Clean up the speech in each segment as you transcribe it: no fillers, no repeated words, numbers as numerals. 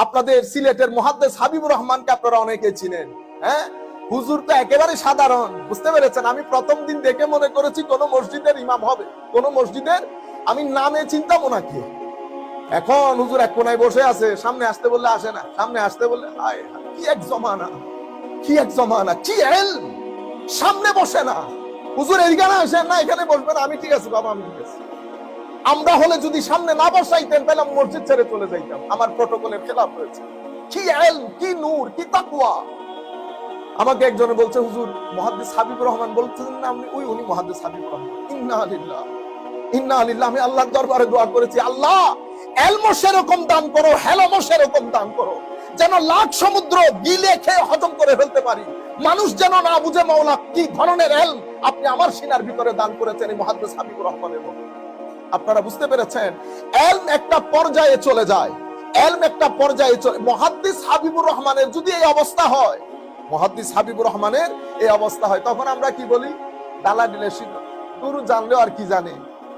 আপনাদের সিলেটের মুহাদ্দিস হাবিবুর রহমানকে আপনারা অনেকে চিনেন। হ্যাঁ, হুজুর তো একেবারে সাধারণ, বুঝতে পেরেছেন? আমি প্রথম দিন দেখে মনে করেছি কোন মসজিদের ইমাম হবে, কোন মসজিদের, আমি নামে চিন্তাম ওনাকে। এখন হুজুর এক কোনায় বসে আছে, সামনে আসতে বললে আসে না, সামনে আসতে বললে হায় কি এক জমানা, কি এক জমানা, কি ইলম, সামনে বসে না। হুজুর এইখানে আসেন না, এখানে বসবেন। আমি ঠিক আছে বাবা, আমি ঠিক আছে। আমরা হলে যদি সামনে না বসাইতেন তাহলে আমি মসজিদ ছেড়ে চলে যাইতাম, আমার প্রটোকলের খেলাফ হয়েছে। কি ইলম, কি নূর, কি তাকওয়া। আমাকে একজনে বলছে, হুজুর মুহাদ্দিস হাবিবুর রহমান বলছেন না আপনি? ওই উনি মুহাদ্দিস হাবিবুর রহমান। ইন্না লিল্লাহ ইন্না লিল্লাহ। আমি আল্লাহর দরবারে দোয়া করেছি, আল্লাহ এলমও সেরকম দান করো, হেলমও সেরকম দান করো, যেন লাখ সমুদ্র গিলে খেয়ে হজম করে ফেলতে পারি। মানুষ যেন না বুঝে মাওলা কি ধরনের এলম আপনি আমার সিনার ভিতরে দান করেছেন এই মুহাদ্দিস হাবিবুর রহমানের মতো। আপনারা বুঝতে পেরেছেন? এলম একটা পর্যায়ে চলে যায়, এলম একটা পর্যায়ে চলে। মুহাদ্দিস হাবিবুর রহমানের যদি এই অবস্থা হয়, মুহাদ্দিস হাবিবুর রহমানের এই অবস্থা হয়, তখন আমরা কি বলি? ডালা দিলে সিদ্ধ। তুরু জানলেও আর কি জানে,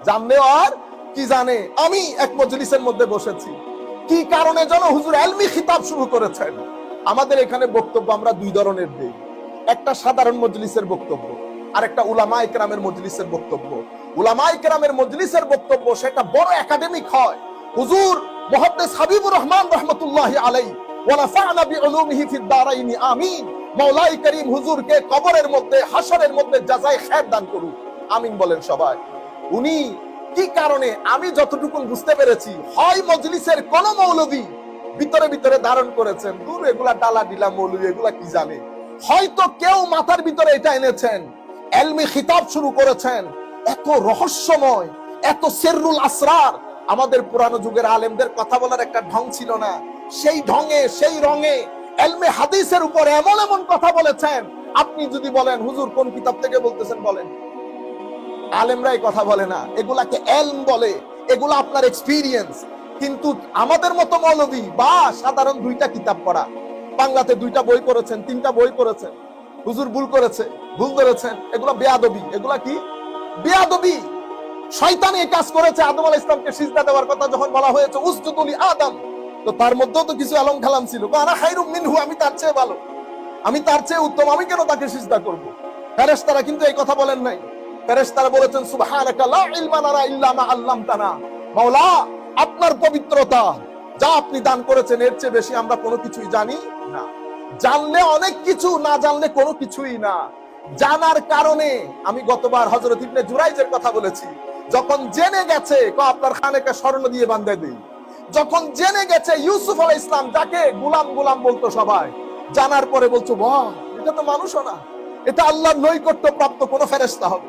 জানলেও আর কি জানে। আমি এক মজলিসের মধ্যে বসেছি, কি কারণে যেন হুজুর এলমি খিতাব শুরু করেছেন। আমাদের এখানে বক্তব্য আমরা দুই ধরনের দেই, একটা সাধারণ মজলিসের বক্তব্য, আর একটা উলামায়ে কেরামের মজলিসের বক্তব্য। উলামায়ে কেরামের মজলিসের বক্তব্য সেটা বড় একাডেমিক হয়। হুজুর মুহাদ্দিস হাবিবুর রহমান রাহমাতুল্লাহি আলাইহি ওয়া নাফা'না বিউলুমিহি ফিদ দারাইন আমিন। মাওলাই করিম হুজুরকে কবরের মধ্যে, হাশরের মধ্যে জাযায়ে খায়ের দান করুন, আমিন বলেন সবাই। উনি কি কারণে, আমি যতটুকু বুঝতে পেরেছি, হয় মজলিসের কোন মৌলবী ভিতরে ভিতরে ধারণ করেছেন, দূর এগুলা ডালা দিলা মৌলবী, এগুলা কি জানে। হয়তো কেউ মাথার ভিতরে এটা এনেছেন, এলমি খিতাব শুরু করেছেন। এত রহস্যময়, এত সিররুল আসরার। আমাদের পুরানো যুগের আলেমদের কথা বলার একটা ঢং ছিল না, সেই ঢঙে, সেই রঙে এলমে হাদিসের উপর এমন এমন কথা বলেছেন। আপনি যদি বলেন হুজুর কোন কিতাব থেকে বলতেছেন বলেন, আলেমরা এই কথা বলে না, এগুলাকে এলম বলে, এগুলা আপনার এক্সপেরিয়েন্স। কিন্তু আমাদের মতো মৌলবী বা সাধারণ দুইটা কিতাব পড়া, বাংলাতে দুইটা বই পড়েছেন, তিনটা বই পড়েছেন, হুজুর ভুল করেছে, ভুল ধরেছেন, এগুলা বেয়াদবি। এগুলা কি? বেয়াদবি। শয়তানি এই কাজ করেছে। আদম আলাইহিস সালামকে সিজদা দেওয়ার কথা যখন বলা হয়েছে, উসজুদু লি আদম, তো তার মধ্যেও তো কিছু আলম খালাম ছিল, আনা খায়রুম মিনহু, আমি তার চেয়ে ভালো, আমি তার চেয়ে উত্তম, আমি কেন তাকে সিজদা করব? ফেরেশতারা কিন্তু এই কথা বলেন নাই। ফেরেশতারা বলেছেন সুবহানাকা লা ইলমা লানা ইল্লা মা আল্লামতানা। মাওলা আপনার পবিত্রতা, যা আপনি দান করেছেন এর চেয়ে বেশি আমরা কোনো কিছুই জানি না। জানলে অনেক কিছু, না জানলে কোনো কিছুই না। জানার কারণে, আমি গতবার হযরত ইবনে জুরাইজের কথা বলেছি, যখন জেনে গেছে আপনার খানেকা স্বর্ণ দিয়ে বাঁধে দেই, যখন জেনে গেছে ইউসুফ আলাইহিস সালাম যাকে গোলাম গোলাম বলতো সবাই, জানার পরে বলছো বাহ, এটা তো মানুষও না, এটা আল্লাহর নৈকট্য প্রাপ্ত কোন ফেরেশতা হবে।